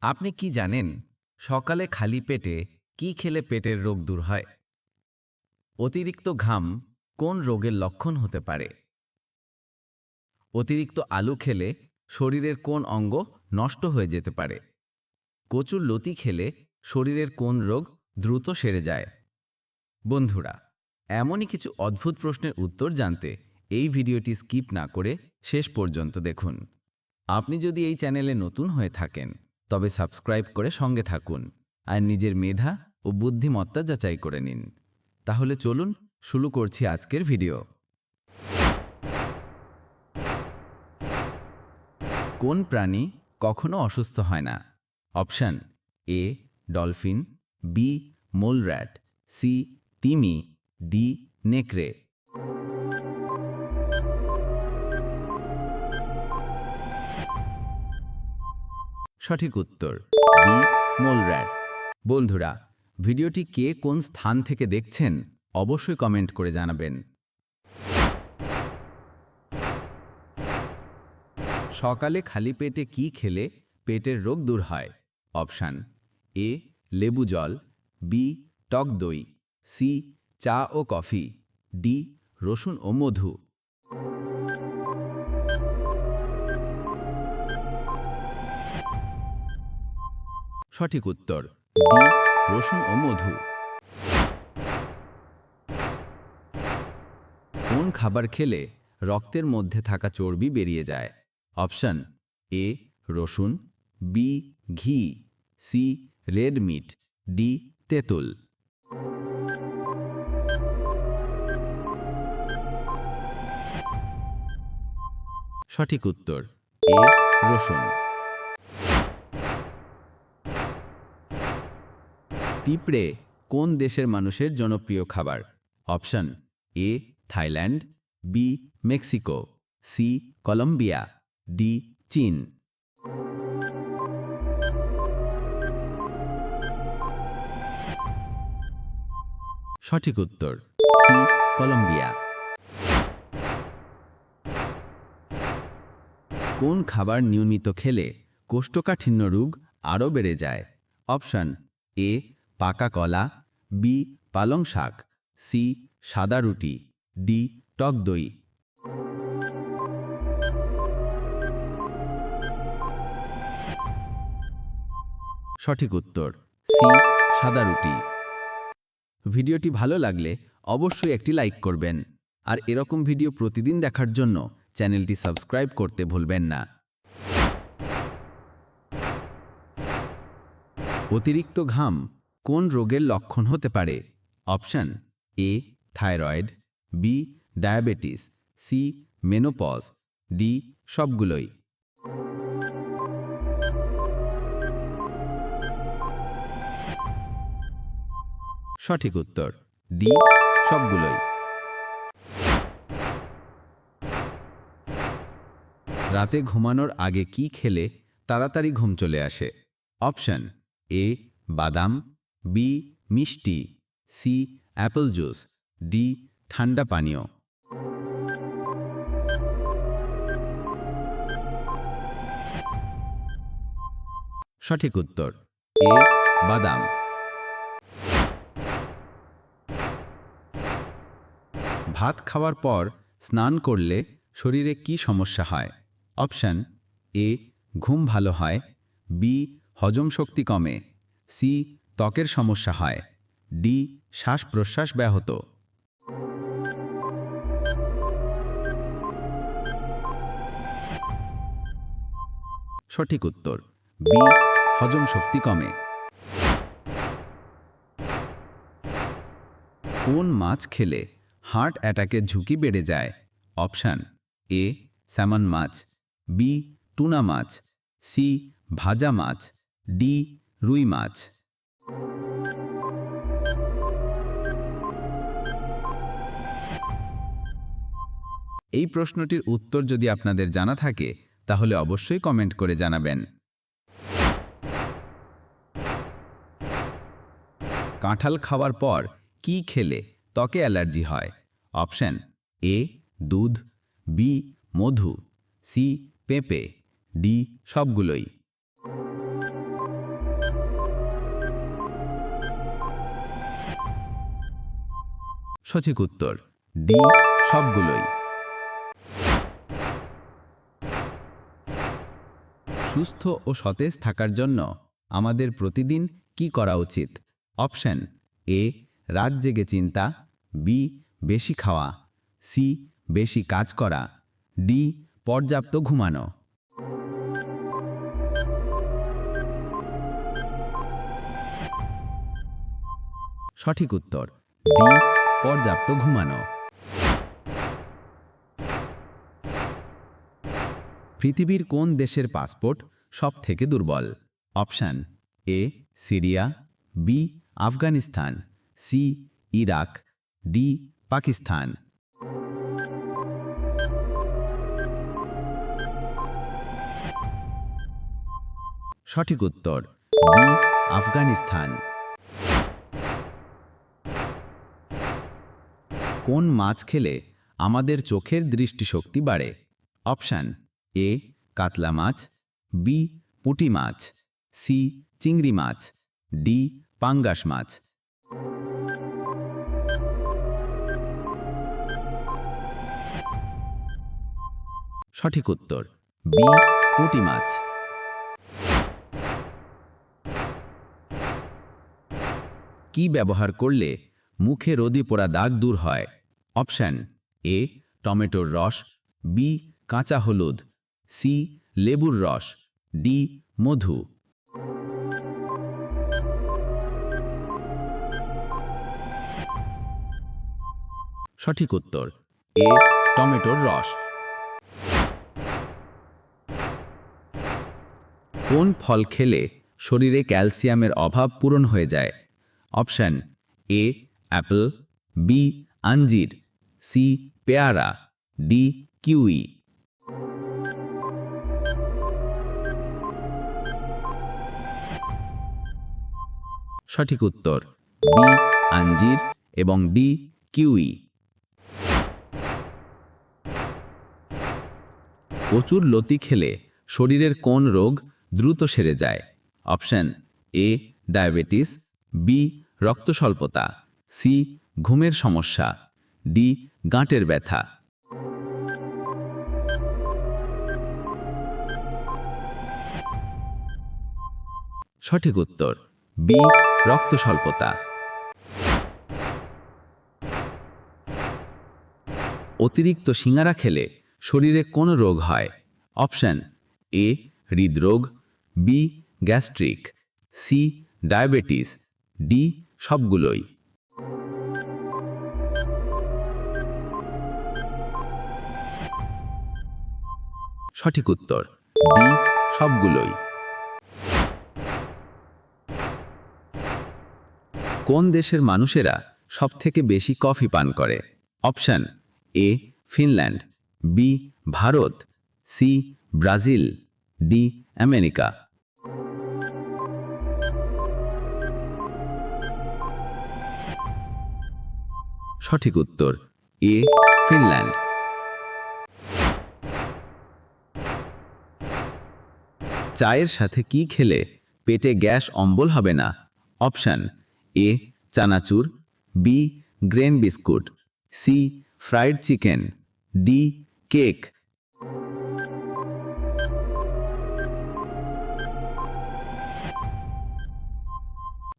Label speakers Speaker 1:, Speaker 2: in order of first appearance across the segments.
Speaker 1: আপনি কি জানেন সকালে খালি পেটে কি খেলে পেটের রোগ দূর হয়? অতিরিক্ত ঘাম কোন রোগের লক্ষণ হতে পারে? অতিরিক্ত আলু খেলে শরীরের কোন অঙ্গ নষ্ট হয়ে যেতে পারে? কচুর লতি খেলে শরীরের কোন রোগ দ্রুত সেরে যায়? বন্ধুরা, এমনই কিছু অদ্ভুত প্রশ্নের উত্তর জানতে এই ভিডিওটি স্কিপ না করে শেষ পর্যন্ত দেখুন। আপনি যদি এই চ্যানেলে নতুন হয়ে থাকেন তবে সাবস্ক্রাইব করে সঙ্গে থাকুন আর নিজের মেধা ও বুদ্ধিমত্তা যাচাই করে নিন। তাহলে চলুন শুরু করছি আজকের ভিডিও। কোন প্রাণী কখনো অসুস্থ হয় না? Option A dolphin, B mole rat, C তিমি, ডি নেকড়ে। সঠিক উত্তর বি মোল র্যাট। বন্ধুরা, ভিডিওটি কে কোন স্থান থেকে দেখছেন অবশ্যই কমেন্ট করে জানাবেন। সকালে খালি পেটে কি খেলে পেটের রোগ দূর হয়? অপশান এ লেবু জল, বি টক দই, সি চা ও কফি, ডি রসুন ও মধু। সঠিক উত্তর ডি রসুন ও মধু। কোন খাবার খেলে রক্তের মধ্যে থাকা চর্বি বেরিয়ে যায়? অপশন এ রসুন, বি ঘি, সি রেড মিট, ডি তেঁতুল। সঠিক উত্তর এ রসুন। পিঁপড়ে কোন দেশের মানুষের জনপ্রিয় খাবার? Option A Thailand, B Mexico, C Colombia, D চীন। সঠিক উত্তর সি কলম্বিয়া। কোন খাবার নিয়মিত খেলে কোষ্ঠকাঠিন্য রোগ আরও বেড়ে যায়? অপশন এ পাকা কলা, বি পালং শাক, সি সাদা রুটি, ডি টক দই। সঠিক উত্তর সি সাদা রুটি। ভিডিওটি ভালো লাগলে অবশ্যই একটি লাইক করবেন আর এরকম ভিডিও প্রতিদিন দেখার জন্য চ্যানেলটি সাবস্ক্রাইব করতে ভুলবেন না। অতিরিক্ত ঘাম কোন রোগের লক্ষণ হতে পারে? Option A thyroid, B diabetes, C menopause, D সবগুলোই। সঠিক উত্তর ডি সবগুলোই। রাতে ঘুমানোর আগে কি খেলে তাড়াতাড়ি ঘুম চলে আসে? অপশন এ বাদাম, বি মিষ্টি, সি অ্যাপল জুস, ডি ঠান্ডা পানীয়। সঠিক উত্তর এ বাদাম। ভাত খাওয়ার পর স্নান করলে শরীরে কি সমস্যা হয়? অপশন এ ঘুম ভালো হয়, বি হজম শক্তি কমে, সি ত্বকের সমস্যা হয়, ডি শ্বাস প্রশ্বাস ব্যাহত। সঠিক উত্তর বি হজম শক্তি কমে। কোন মাছ খেলে হার্ট অ্যাটাকের ঝুঁকি বেড়ে যায়? অপশান এ স্যামন মাছ, বি টুনা মাছ, সি ভাজা মাছ, ডি রুই মাছ। এই প্রশ্নটির উত্তর যদি আপনাদের জানা থাকে তাহলে অবশ্যই কমেন্ট করে জানাবেন। কাঁঠাল খাওয়ার পর কি খেলে ত্বকে অ্যালার্জি হয়? অপশন এ দুধ, বি মধু, সি পেঁপে, ডি সবগুলোই। সঠিক উত্তর ডি সবগুলোই। সুস্থ ও সতেজ থাকার জন্য আমাদের প্রতিদিন কি করা উচিত? অপশন এ রাত জেগে চিন্তা, বি বেশি খাওয়া, সি বেশি কাজ করা, ডি পর্যাপ্ত ঘুমানো। সঠিক উত্তর ডি পর্যাপ্ত ঘুমানো। পৃথিবীর কোন দেশের পাসপোর্ট সবথেকে দুর্বল? Option A Syria, B Afghanistan, C Iraq, D Pakistan. সঠিক উত্তর বি আফগানিস্তান। কোন মাছ খেলে আমাদের চোখের দৃষ্টিশক্তি বাড়ে? অপশন এ কাতলা মাছ, বি পুঁটি মাছ, সি চিংড়ি মাছ, ডি পাঙ্গাস মাছ। সঠিক উত্তর বি পুঁটি মাছ। কি ব্যবহার করলে মুখে রোদে পোড়া দাগ দূর হয়? অপশন এ টমেটোর রস, বি কাঁচা হলুদ, সি লেবুর রস, ডি মধু। সঠিক উত্তর এ টমেটোর রস। কোন ফল খেলে শরীরে ক্যালসিয়ামের অভাব পূরণ হয়ে যায়? অপশন এ অ্যাপল, বি আঞ্জির, সি পেয়ারা, ডি কিউই। সঠিক উত্তর বি আঞ্জির এবং ডি কিউই। কচুর লতি খেলে শরীরের কোন রোগ দ্রুত সেরে যায়? অপশন এ ডায়াবেটিস, বি রক্তস্বল্পতা, সি ঘুমের সমস্যা, ডি গাঁটের ব্যথা। সঠিক উত্তর বি রক্তস্বল্পতা। অতিরিক্ত সিঙ্গারা খেলে শরীরে কোন রোগ হয়? অপশন এ হৃদরোগ, B gastric, C diabetes, D সবগুলোই। সঠিক উত্তর ডি সবগুলোই। কোন দেশের মানুষেরা সবথেকে বেশি কফি পান করে? Option A Finland, B Bharat, C Brazil, D America. সঠিক উত্তর এ ফিনল্যান্ড। চায়ের সাথে কি খেলে পেটে গ্যাস অম্বল হবে না? অপশন এ চানাচুর, B grain biscuit, C fried chicken, D cake.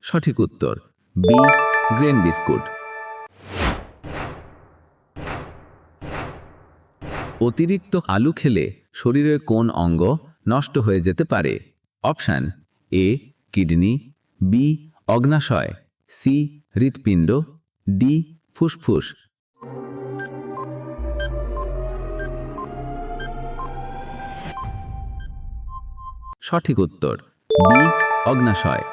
Speaker 1: সঠিক উত্তর বি গ্রেন বিস্কুট। অতিরিক্ত আলু খেলে শরীরের কোন অঙ্গ নষ্ট হয়ে যেতে পারে? অপশন এ কিডনি, বি অগ্নাশয়, সি হৃৎপিণ্ড, ডি ফুসফুস। সঠিক উত্তর বি অগ্নাশয়।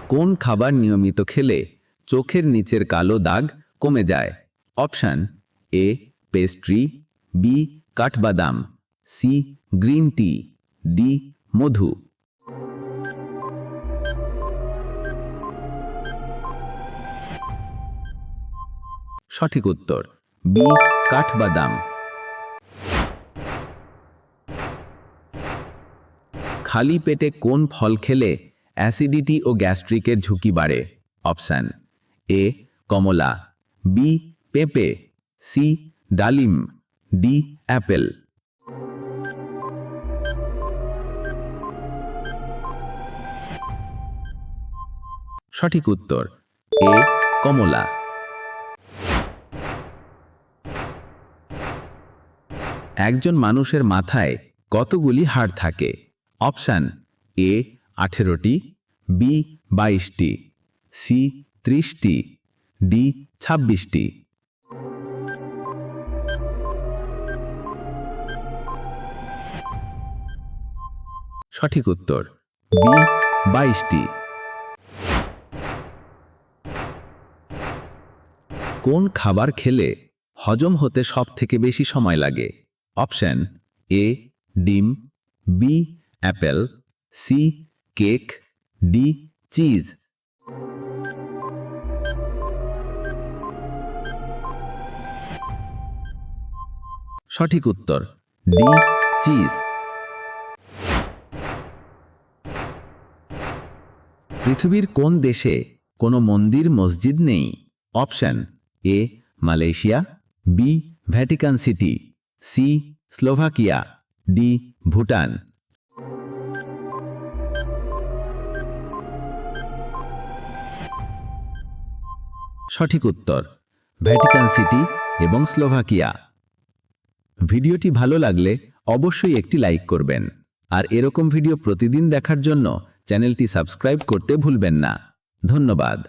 Speaker 1: কোন খাবার নিয়মিত খেলে চোখের নিচের কালো দাগ কমে যায়? অপশন এ পেস্ট্রি, বি কাঠবাদাম, সি গ্রিন টি, ডি মধু। সঠিক উত্তর বি কাঠবাদাম। খালি পেটে কোন ফল খেলে
Speaker 2: অ্যাসিডিটি ও গ্যাস্ট্রিকের ঝুঁকি বাড়ে। অপশান এ কমলা, বি পেঁপে, সি ডালিম, ডি অ্যাপেল। সঠিক উত্তর এ কমলা। একজন মানুষের মাথায় কতগুলি হাড় থাকে? অপশান এ 18টি, বি 22টি, সি 30টি, ডি 26টি। সঠিক উত্তর বি 22টি। কোন খাবার খেলে হজম হতে সবথেকে বেশি সময় লাগে? অপশান এ ডিম, B apple, C cake, D cheese. সঠিক উত্তর ডি চিজ। পৃথিবীর কোন দেশে কোনো মন্দির মসজিদ নেই? Option A Malaysia, B Vatican City, C Slovakia, D Bhutan. সঠিক উত্তর ভ্যাটিকান সিটি এবং স্লোভাকিয়া। ভিডিওটি ভালো লাগলে অবশ্যই একটি লাইক করবেন, আর এরকম ভিডিও প্রতিদিন দেখার জন্য চ্যানেলটি সাবস্ক্রাইব করতে ভুলবেন না। ধন্যবাদ।